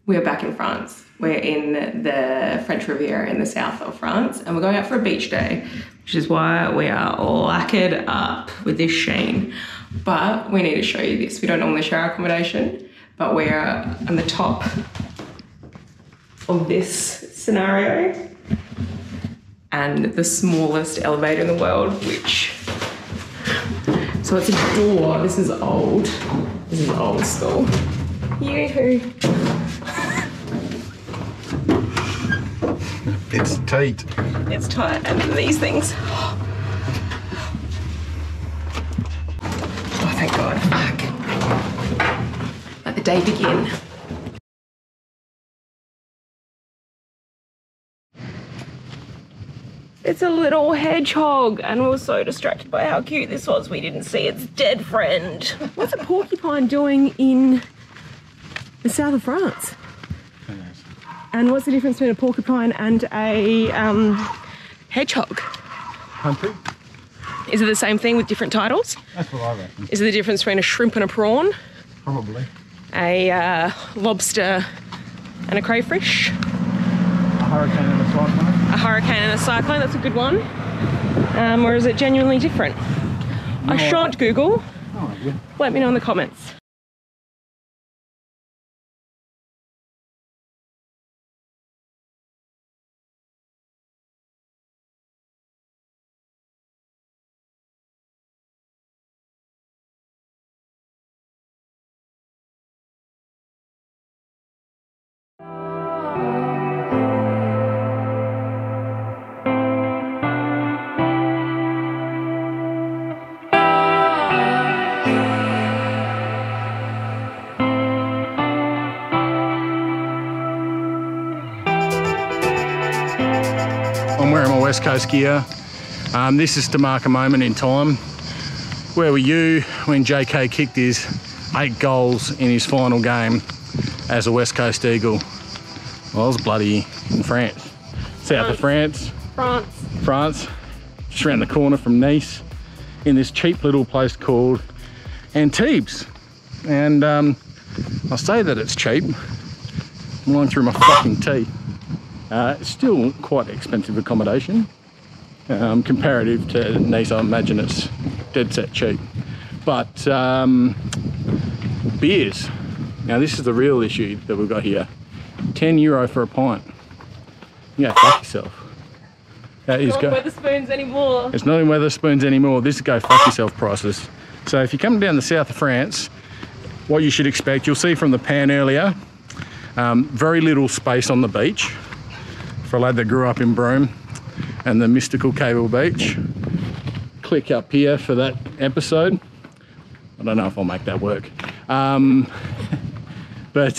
We're back in France. We're in the French Riviera in the south of France, and we're going out for a beach day, which is why we are lacquered up with this sheen. But we need to show you this. We don't normally share our accommodation, but we're on the top of this scenario and the smallest elevator in the world, which, so it's a door. This is old. This is old school. Yoo-hoo. It's tight. It's tight, and these things. Oh, thank God. Fuck. Let the day begin. It's a little hedgehog, and we were so distracted by how cute this was, we didn't see its dead friend. What's a porcupine doing in the south of France? And what's the difference between a porcupine and a hedgehog? Country? Is it the same thing with different titles? That's what I reckon. Is it the difference between a shrimp and a prawn? Probably. A lobster and a crayfish? A hurricane and a cyclone? A hurricane and a cyclone, that's a good one. Or is it genuinely different? I shan't Google. No idea. Let me know in the comments. I'm wearing my West Coast gear. This is to mark a moment in time. Where were you when JK kicked his 8 goals in his final game as a West Coast Eagle? Well, I was bloody in France. South of France. France. Just around the corner from Nice, in this cheap little place called Antibes. And I say that it's cheap. I'm lying through my fucking teeth. It's still quite expensive accommodation. Comparative to Nice, I imagine it's dead set cheap. But beers. Now this is the real issue that we've got here. €10 for a pint. You go fuck yourself. That is not in Wetherspoons anymore. It's not in Wetherspoons anymore. This is go fuck yourself prices. So if you come down the south of France, what you should expect, you'll see from the pan earlier, very little space on the beach. For a lad that grew up in Broome and the mystical Cable Beach. Click up here for that episode. I don't know if I'll make that work. But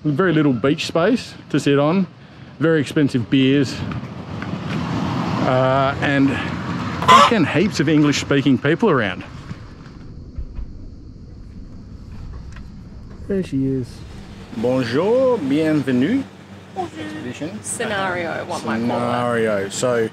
very little beach space to sit on. Very expensive beers. And fucking heaps of English speaking people around. There she is. Bonjour, bienvenue. Expedition. Scenario, what might call it. So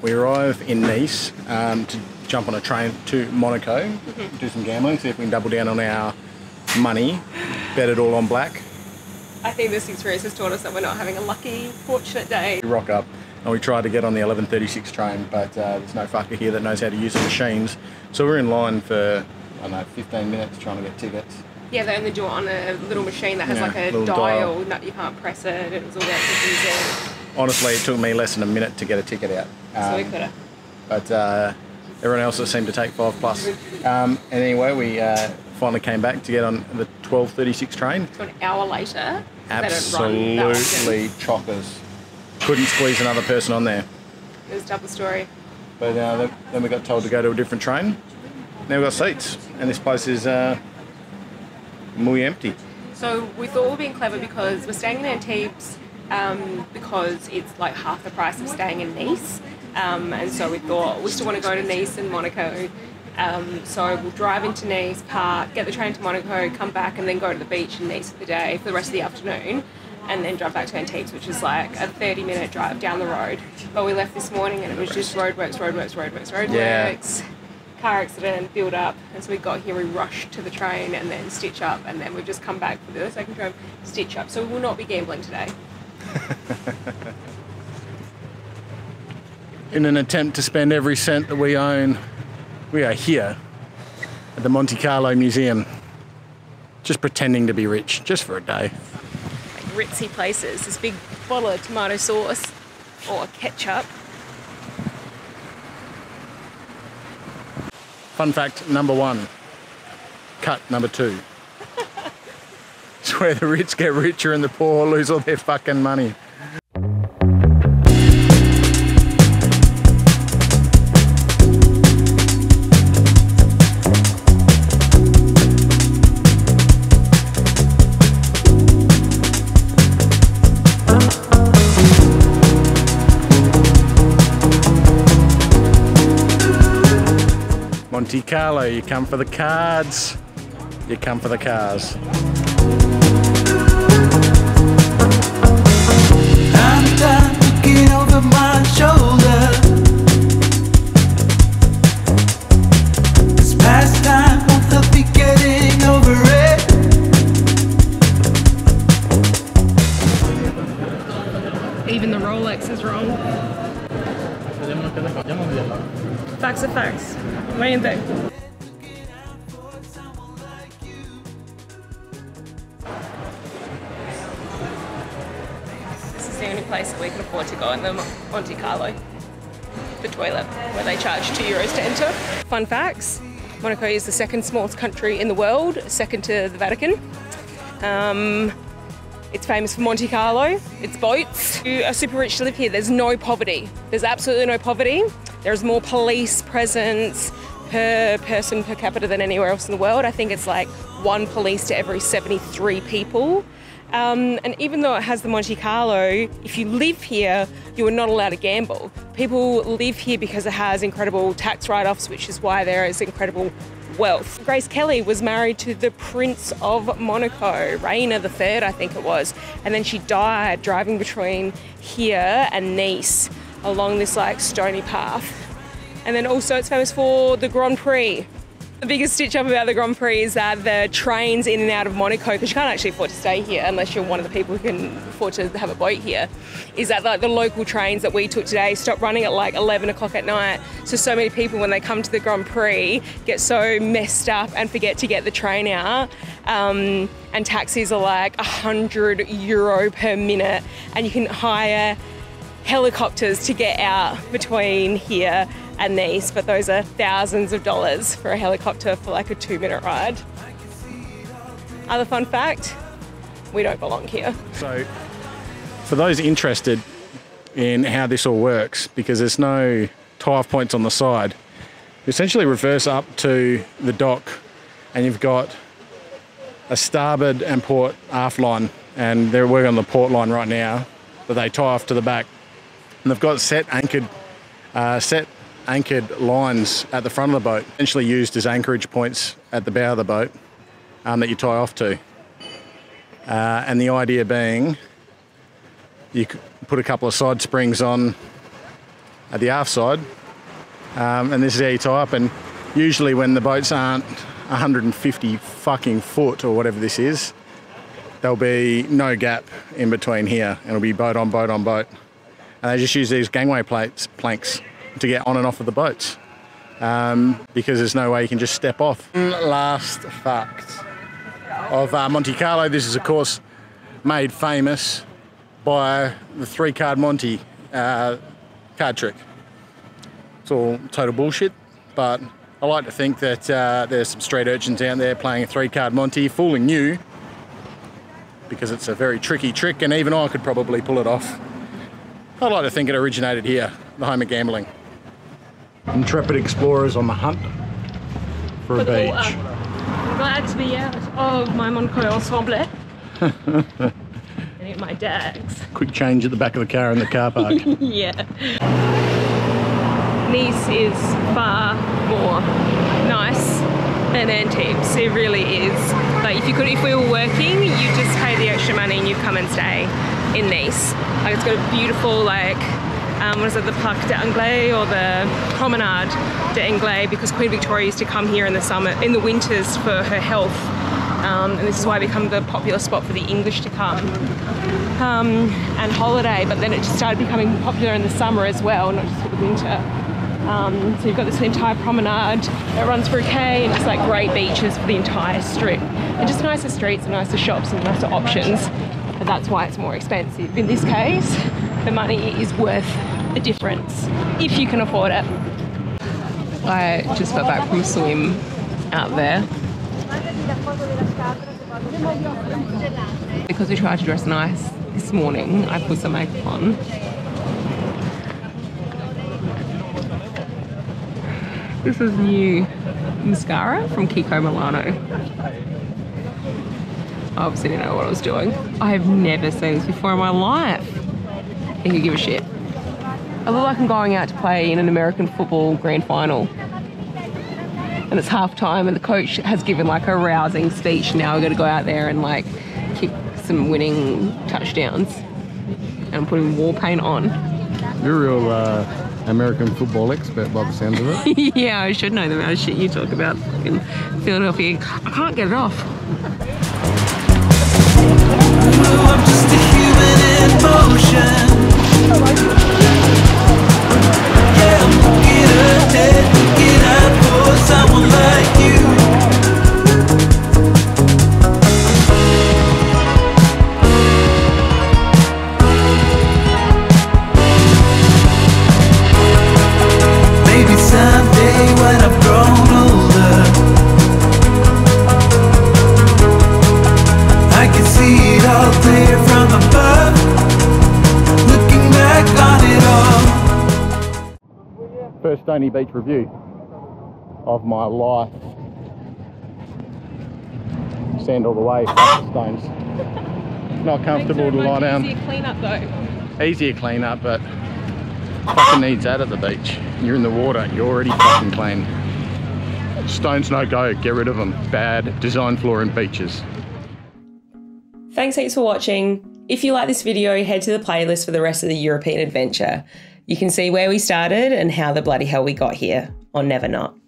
we arrive in Nice to jump on a train to Monaco, do some gambling, see if we can double down on our money, bet it all on black. I think this experience has taught us that we're not having a lucky, fortunate day. We rock up and we tried to get on the 11:36 train, but there's no fucker here that knows how to use the machines. So we're in line for, I don't know, 15 minutes trying to get tickets. Yeah, they only do it on a little machine that has like a dial. No, you can't press it. It was all about confusing. Honestly, it took me less than a minute to get a ticket out. So we could have. But everyone else seemed to take 5+. And anyway, we finally came back to get on the 12:36 train. So an hour later, absolutely chockers. Couldn't squeeze another person on there. It was double story. But then we got told to go to a different train. Now we've got seats, and this place is muy empty. So we thought we were being clever because we're staying in Antibes because it's like half the price of staying in Nice. And so we thought we still want to go to Nice and Monaco. So we'll drive into Nice, park, get the train to Monaco, come back and then go to the beach in Nice for the day, for the rest of the afternoon, and then drive back to Antibes, which is like a 30-minute drive down the road. But we left this morning and it was just roadworks. Yeah. car accident, build up, and so we got here, we rushed to the train and then stitch up, and then we've just come back for the second time, stitch up. So we will not be gambling today. In an attempt to spend every cent that we own, we are here at the Monte Carlo Museum, just pretending to be rich, just for a day. Like ritzy places, this big bottle of tomato sauce or ketchup. Fun fact number 1, cut number 2. It's where the rich get richer and the poor lose all their fucking money. Monte Carlo, you come for the cards, you come for the cars. I'm done looking over my shoulder. This past time won't help me getting over it. Even the Rolex is wrong. Facts are facts. What do you think? This is the only place that we can afford to go in the Monte Carlo. The toilet, where they charge €2 to enter. Fun facts, Monaco is the second smallest country in the world, second to the Vatican. It's famous for Monte Carlo, its boats. You are super rich to live here. There's no poverty. There's absolutely no poverty. There's more police presence per person per capita than anywhere else in the world. I think it's like 1 police to every 73 people. And even though it has the Monte Carlo, if you live here, you are not allowed to gamble. People live here because it has incredible tax write-offs, which is why there is incredible wealth. Grace Kelly was married to the Prince of Monaco, Rainer III, I think it was. And then she died driving between here and Nice along this like stony path. And then also it's famous for the Grand Prix. The biggest stitch up about the Grand Prix is that the trains in and out of Monaco, because you can't actually afford to stay here unless you're one of the people who can afford to have a boat here, is that like the local trains that we took today stopped running at like 11 o'clock at night. So many people when they come to the Grand Prix get so messed up and forget to get the train out. And taxis are like €100 per minute, and you can hire helicopters to get out between here and Nice, but those are thousands of dollars for a helicopter for like a 2-minute ride. Other fun fact, we don't belong here. So for those interested in how this all works, because there's no tie-off points on the side, you essentially reverse up to the dock and you've got a starboard and port aft line, and they're working on the port line right now that they tie off to the back. And they've got set anchored lines at the front of the boat, essentially used as anchorage points at the bow of the boat that you tie off to. And the idea being you could put a couple of side springs on at the aft side, and this is how you tie up. And usually when the boats aren't 150 fucking foot or whatever this is, there'll be no gap in between here, and it'll be boat on boat on boat. And they just use these gangway planks to get on and off of the boats, because there's no way you can just step off. Last fact of Monte Carlo, this is of course made famous by the 3-card Monte card trick. It's all total bullshit, but I like to think that there's some street urchins out there playing a 3-card Monte, fooling you, because it's a very tricky trick and even I could probably pull it off. I'd like to think it originated here, the home of gambling. Intrepid explorers on the hunt for a beach. I'm glad to be out of my Monaco ensemble and eat my dags. Quick change at the back of the car in the car park. Yeah. Nice is far more nice than Antibes. It really is. Like if we were working, you just pay the extra money and you come and stay in Nice. Like it's got a beautiful like what is it, the Parc d'Anglais or the Promenade d'Anglais, because Queen Victoria used to come here in the winters for her health. And this is why it became the popular spot for the English to come and holiday, but then it just started becoming popular in the summer as well, not just for the winter. So you've got this entire promenade that runs through Quay, and just like great beaches for the entire strip. And just nicer streets and nicer shops and nicer options. But that's why it's more expensive. In this case, the money is worth the difference, if you can afford it. I just got back from a swim out there. Because we tried to dress nice this morning, I put some makeup on. This is new mascara from Kiko Milano. I obviously didn't know what I was doing. I have never seen this before in my life. I could give a shit. I look like I'm going out to play in an American football grand final. And it's half time and the coach has given like a rousing speech. Now we've got to go out there and like kick some winning touchdowns. And I'm putting war paint on. You're a real American football expert by the sounds of it. Yeah, I should know the amount of shit you talk about in Philadelphia. I can't get it off. I'm just a human in motion. Yeah, I'm looking ahead, looking out for someone like you. Maybe someday when I've grown older, I can see it all clear from above, looking back on it all. First Stony Beach review of my life. Sand all the way, stones. Not comfortable to lie down. Easier clean up though. Easier clean up, but fucking needs that at the beach. You're in the water, you're already fucking clean. Stones no go, get rid of them. Bad design flaw in beaches. Thanks heaps for watching. If you like this video, head to the playlist for the rest of the European adventure. You can see where we started and how the bloody hell we got here on Neverknot.